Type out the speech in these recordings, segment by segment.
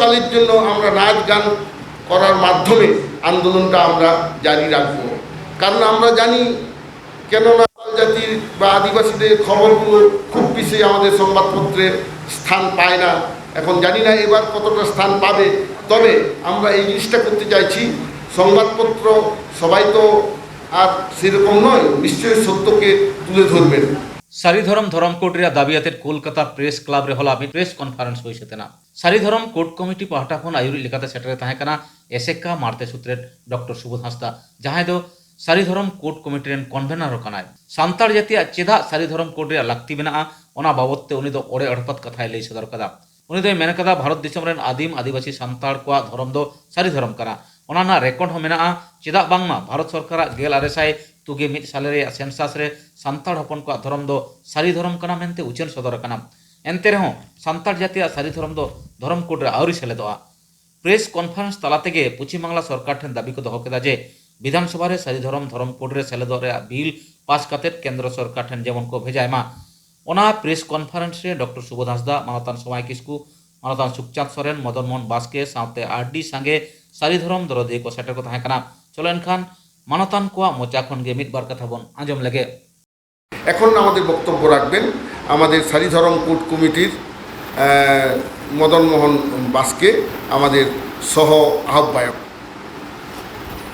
চিরকালের জন্য আমরা নাচ গান করার মাধ্যমে আন্দোলনটা আমরা জারি রাখব। কারণ আমরা জানি, কেননা জাতির বা আদিবাসীদের খবরগুলো খুব বেশি আমাদের সংবাদপত্রে স্থান পায় না। এখন জানি না এবার কতটা স্থান পাবে, তবে আমরা এই জিনিসটা করতে চাইছি। সংবাদপত্র সবাই তো আর সেরকম নয়, নিশ্চয়ই সত্যকে তুলে ধরবেন। সারিধরম ধরমকোটরিয়া দাবিয়াতে কলকাতা প্রেस क्लब रे हला प्रेस कॉन्फ्रेंस होइसेतेना सारिधरम कोर्ट कमिटी पाहटा खन आयुरी लेखाते सेटरे ताहेकाना एसेका मारते सूत्रे डॉक्टर सुबोध हांसदा जहां दो सारिधरम कोर्ट कमिटी रेन कन्वेनर कानाय सान्ताड़ जातिया चेदा सारिधरम कोर्ट रे लाक्ति मेना ओना बाबदते उनी दो ओड़े अड़पत कथाय लई सदर कदा उनी दो मेन कदा भारत दिसम रेन आदिम आदिवासी सान्ताड़ को धरम दो सारिधरम कना ओना रेकर्ड हो मेना चेदा बांगमा भारत सरकार 1991 साले सेंसास रे सान्ताड़ हपन को धरम दो सारिधरम कना मेनते उचन सदर कना एनते रहो सान्ताड़ जातिया सारिधरम दो धरम कोड रे आवरी सेलेदोआ प्रेस कॉन्फ्रेंस तला तेगे पश्चिम बांगला सरकार ठेन दाबी को दहो केदा जे विधानसभा रे सारिधरम धरम कोड रे सेलेदो रे बिल पास काते केंद्र सरकार ठेन जेमन को भेजाय मा ओना प्रेस कॉन्फ्रेंस रे डॉक्टर सुबोध हांसदा मानतान समाय किस्कू मानतान सुखचांद सोरेन मदन मोहन बास्के साथे आरडी संगे सारिधरम दरदे को सेटर को ताहे कना चलो एनखान मानतान को मोचा खन गे मिट बार कथा बन आंजम लगे। এখন আমাদের বক্তব্য রাখবেন আমাদের সারিধরম কোর্ট কমিটির মদন মোহন বাস্কে, আমাদের সহ আহ্বায়ক।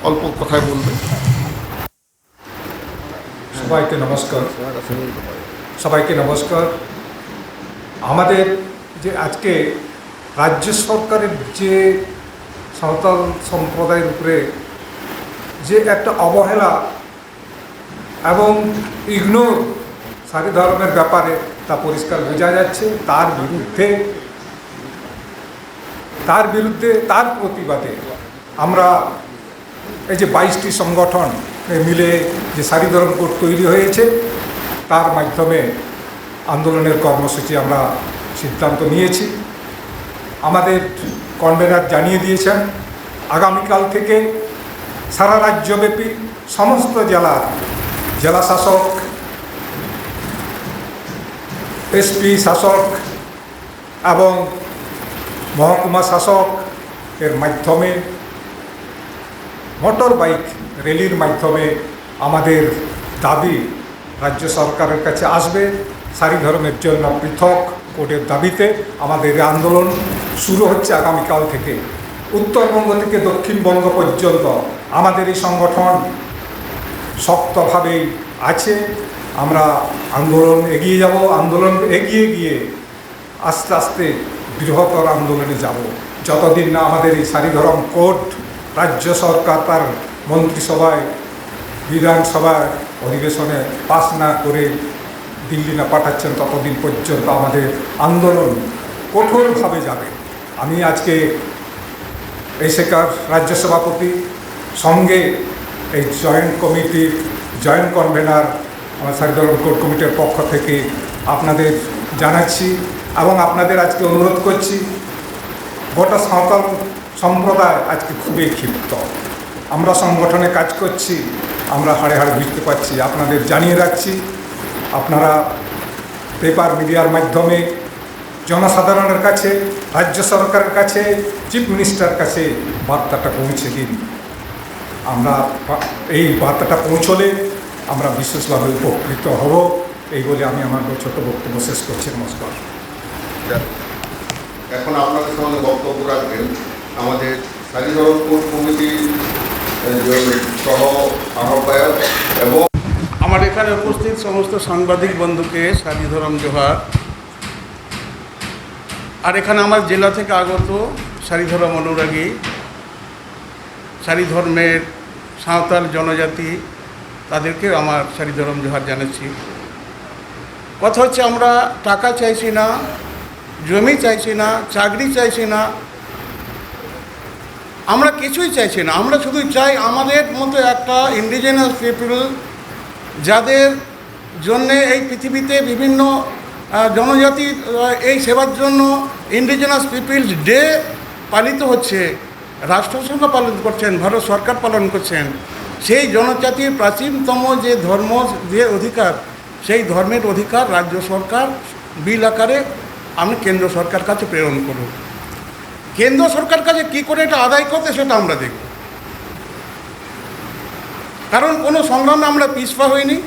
অল্প কথায় বলবেন। সবাইকে নমস্কার। সবাইকে নমস্কার। আমাদের যে আজকে রাজ্য সরকারের যে সাঁওতাল সম্প্রদায়ের উপরে যে একটা অবহেলা এবং ইগনোর সারিধরমের ব্যাপারে তা পরিষ্কার বোঝা যাচ্ছে। তার বিরুদ্ধে তার প্রতিবাদে আমরা এই যে 22টি সংগঠন মিলে যে সারিধরম কোড তৈরি হয়েছে তার মাধ্যমে আন্দোলনের কর্মসূচি আমরা সিদ্ধান্ত নিয়েছি। আমাদের কনভেনার জানিয়ে দিয়েছেন আগামীকাল থেকে সারা রাজ্যব্যাপী সমস্ত জেলা শাসক, এসপি শাসক এবং মহকুমা শাসক এর মাধ্যমে মোটর বাইক র্যালির মাধ্যমে আমাদের দাবি রাজ্য সরকারের কাছে আসবে। সারিধরমের জন্য পৃথক কোডের দাবিতে আমাদের আন্দোলন শুরু হচ্ছে আগামীকাল থেকে। উত্তরবঙ্গ থেকে দক্ষিণবঙ্গ পর্যন্ত আমাদের এই সংগঠন শক্তভাবেই আছে। আমরা আন্দোলন এগিয়ে যাব। আন্দোলন এগিয়ে গিয়ে আস্তে আস্তে বৃহত্তর আন্দোলনে যাব। যতদিন না আমাদের এই সারিধরম কোড রাজ্য সরকার তার মন্ত্রিসভায় বিধানসভার অধিবেশনে পাস না করে দিল্লি না পাঠাচ্ছেন, ততদিন পর্যন্ত আমাদের আন্দোলন কঠোরভাবে যাবে। আমি আজকে এসেকার রাজ্য সভাপতি সঙ্গে এই জয়েন্ট কমিটির জয়েন্ট কনভেনার আমার সারিধরম কোড কমিটির পক্ষ থেকে আপনাদের জানাচ্ছি এবং আপনাদের আজকে অনুরোধ করছি। গোটা সাঁওতাল সম্প্রদায় আজকে খুবই ক্ষিপ্ত। আমরা সংগঠনে কাজ করছি, আমরা হাড়ে হাড়ে বুঝতে পারছি। আপনাদের জানিয়ে রাখছি, আপনারা পেপার মিডিয়ার মাধ্যমে জনসাধারণের কাছে, রাজ্য সরকারের কাছে, চিফ মিনিস্টার কাছে বার্তাটা পৌঁছে দিন। আমরা এই বার্তাটা পৌঁছলে আমরা বিশেষভাবে উপকৃত হব। এই বলে আমি আমার ছোট বক্তব্য শেষ করছি। নমস্কার। এখন আপনাদের সামনে বক্তব্য রাখবেন আমাদের সারিধরম কোর্ট কমিটির সহ আহ্বায়ক এবং আমার এখানে উপস্থিত সমস্ত সাংবাদিক বন্ধুকে সারিধরম জোহার। আর এখানে আমার জেলা থেকে আগত সারিধরম অনুরাগী, সারিধর্মের সাঁওতাল জনজাতি, তাদেরকে আমার সারিধরম জোহার জানাচ্ছি। কথা হচ্ছে আমরা টাকা চাইছি না, জমি চাইছি না, চাকরি চাইছি না, আমরা কিছুই চাইছি না। আমরা শুধু চাই আমাদের মতো একটা ইন্ডিজিনাস পিপল, যাদের জন্যে এই পৃথিবীতে বিভিন্ন জনজাতির এই সেবার জন্য ইন্ডিজিনাস পিপলস ডে পালিত হচ্ছে, রাষ্ট্রসংঘ পালন করছেন, ভারত সরকার পালন করছেন। সেই জনজাতির প্রাচীনতম যে ধর্ম, যে অধিকার, সেই ধর্মের অধিকার রাজ্য সরকার বিল আকারে আমি কেন্দ্র সরকার কাছে প্রেরণ করব। কেন্দ্র সরকার কাছে কী করে এটা আদায় করতে সেটা আমরা দেখব। কারণ কোনো সংগ্রামে আমরা পিছপা হইনি।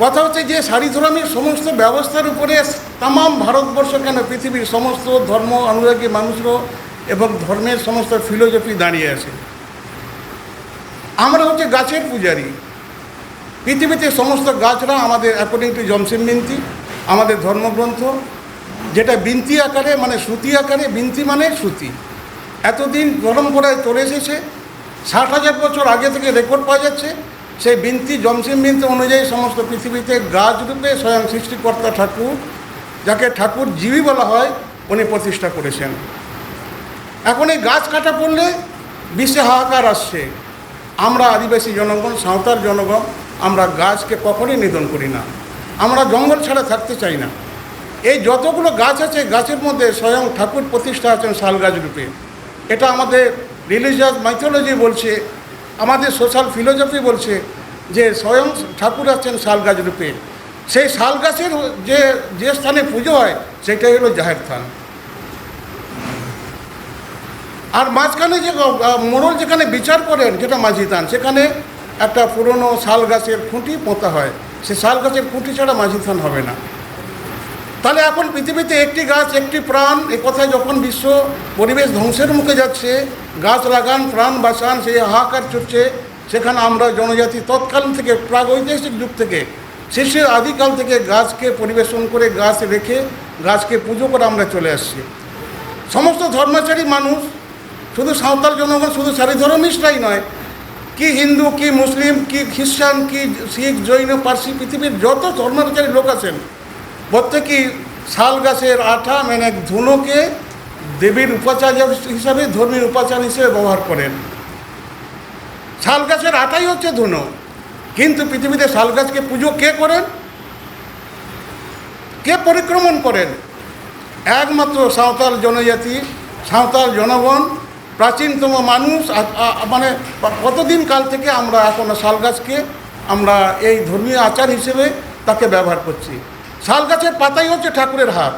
কথা হচ্ছে যে সারিধর্মের সমস্ত ব্যবস্থার উপরে তাম ভারতবর্ষ কেন পৃথিবীর সমস্ত ধর্ম অনুরাগী মানুষরা এবং ধর্মের সমস্ত ফিলোসফি দাঁড়িয়ে আছে। আমরা হচ্ছে গাছের পূজারী। পৃথিবীতে সমস্ত গাছরা আমাদের অ্যাকর্ডিং টু জমসেন বিনতি, আমাদের ধর্মগ্রন্থ, যেটা বিনতি আকারে মানে শ্রুতি আকারে, বিনতি মানে শ্রুতি, এতদিন পরম্পরায় চলে এসেছে। 60,000 বছর আগে থেকে রেকর্ড পাওয়া যাচ্ছে। সেই বিনতি জমসেন বিনতি অনুযায়ী সমস্ত পৃথিবীতে গাছ রূপে স্বয়ং সৃষ্টিকর্তা ঠাকুর, যাকে ঠাকুর জীবী বলা হয়, উনি প্রতিষ্ঠা করেছেন। এখন এই গাছ কাটা পড়লে বিশ্বে হাহাকার আসছে। আমরা আদিবাসী জনগণ, সাঁওতাল জনগণ, আমরা গাছকে কখনোই নিধন করি না। আমরা জঙ্গল ছাড়া থাকতে চাই না। এই যতগুলো গাছ আছে, গাছের মধ্যে স্বয়ং ঠাকুর প্রতিষ্ঠা আছেন শাল গাছ রূপে। এটা আমাদের রিলিজিয়াস মাইথোলজি বলছে, আমাদের সোশ্যাল ফিলোসফি বলছে যে স্বয়ং ঠাকুর আছেন শাল গাছ রূপে। সেই শাল গাছের যে স্থানে পুজো হয় সেটাই হলো জাহের স্থান। আর মাঝখানে যে মোড়ল যেখানে বিচার করেন, যেটা মাঝি থান, সেখানে একটা পুরনো শাল গাছের খুঁটি পোঁতা হয়। সে শাল গাছের খুঁটি ছাড়া মাঝি থান হবে না। তাহলে এখন পৃথিবীতে একটি গাছ একটি প্রাণ, এ কথায় যখন বিশ্ব পরিবেশ ধ্বংসের মুখে যাচ্ছে, গাছ লাগান প্রাণ বাঁচান, সেই হাহাকার চলছে, সেখানে আমরা জনজাতি তৎকালীন থেকে প্রাগৈতিহাসিক যুগ থেকে, শিশুর আদিকাল থেকে গাছকে পরিবেশন করে, গাছ রেখে, গাছকে পুজো করে আমরা চলে আসছি। সমস্ত ধর্মাচারী মানুষ, শুধু সাঁওতাল জনগণ, শুধু সারিধর্মিষ্ঠরাই নয়, কি হিন্দু, কি মুসলিম, কি খ্রিস্টান, কি শিখ, জৈন, পার্সি, পৃথিবীর যত ধর্মাচারী লোক আছেন, প্রত্যেকেই শাল গাছের আঠা মানে ধুনোকে দেবীর উপাচার হিসাবে, ধর্মীয় উপাচার হিসেবে ব্যবহার করেন। শাল গাছের আটাই হচ্ছে ধুনো। কিন্তু পৃথিবীতে শাল গাছকে পুজো কে করেন, কে পরিক্রমণ করেন? একমাত্র সাঁওতাল জনজাতি, সাঁওতাল জনগণ, প্রাচীনতম মানুষ। মানে কতদিন কাল থেকে আমরা এখন শাল গাছকে আমরা এই ধর্মীয় আচার হিসেবে তাকে ব্যবহার করছি। শাল গাছের পাতাই হচ্ছে ঠাকুরের হাত।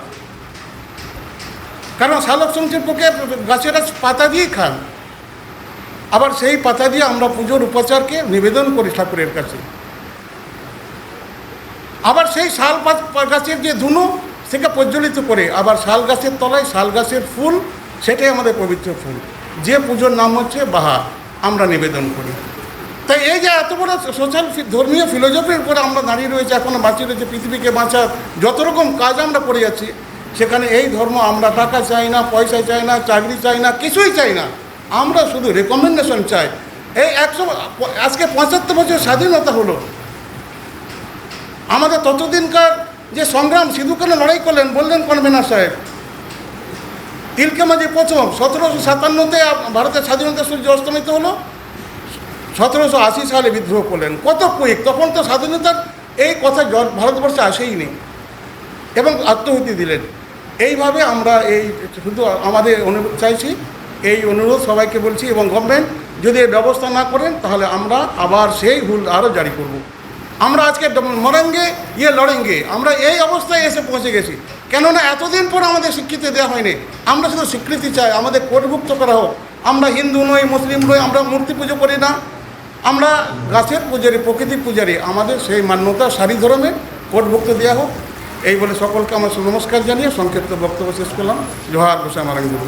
কারণ শালক সংসের পক্ষে গাছেরা পাতা দিয়েই খান। আবার সেই পাতা দিয়ে আমরা পুজোর উপাচারকে নিবেদন করি ঠাকুরের কাছে। আবার সেই শাল গাছের যে ধুনো, সেটা প্রজ্বলিত করে আবার শাল গাছের তলায় শাল গাছের ফুল, সেটাই আমাদের পবিত্র ফুল, যে পুজোর নাম হচ্ছে বাহা, আমরা নিবেদন করি। তাই এই যে এত বড় সোশ্যাল ধর্মীয় ফিলোসফির উপরে আমরা দাঁড়িয়ে রয়েছে, এখনও বাঁচিয়ে রয়েছে, পৃথিবীকে বাঁচার যত রকম কাজ আমরা করে যাচ্ছি, সেখানে এই ধর্ম আমরা টাকা চাই না, পয়সা চাই না, চাকরি চাই না, কিছুই চাই না। আমরা শুধু রেকমেন্ডেশন চাই। এই আজকে 75 বছর স্বাধীনতা হলো, আমাদের ততদিনকার যে সংগ্রাম, সিধু কানু লড়াই করলেন, বললেন কনভেনার সাহেব, তিলকে মাঝি প্রথম 1757-তে ভারতের স্বাধীনতা সূর্য অস্তমিত হলো, 1780 সালে বিদ্রোহ করলেন। কত কুইক! তখন তো স্বাধীনতার এই কথা ভারতবর্ষে আসেই নেই, এবং আত্মহুতি দিলেন। এইভাবে আমরা এই শুধু আমাদের অনুরোধ চাইছি, এই অনুরোধ সবাইকে বলছি, এবং গভর্নমেন্ট যদি এই ব্যবস্থা না করেন তাহলে আমরা আবার সেই হুল আরও জারি করব। আমরা আজকে মরেঙ্গে লড়েঙ্গে, আমরা এই অবস্থায় এসে পৌঁছে গেছি। কেননা এতদিন পর আমাদের স্বীকৃতি দেওয়া হয়নি। আমরা শুধু স্বীকৃতি চাই, আমাদের কোডভুক্ত করা হোক। আমরা হিন্দু নই, মুসলিম নই, আমরা মূর্তি পুজো করি না, আমরা গাছের পূজারী, প্রকৃতি পূজারী। আমাদের সেই মান্যতা সারি ধর্মের কোডভুক্ত দেওয়া হোক। এই বলে সকলকে আমার নমস্কার জানিয়ে সংক্ষিপ্ত বক্তব্য শেষ করলাম। জোহার গোসাই মারাঙ্গুরু।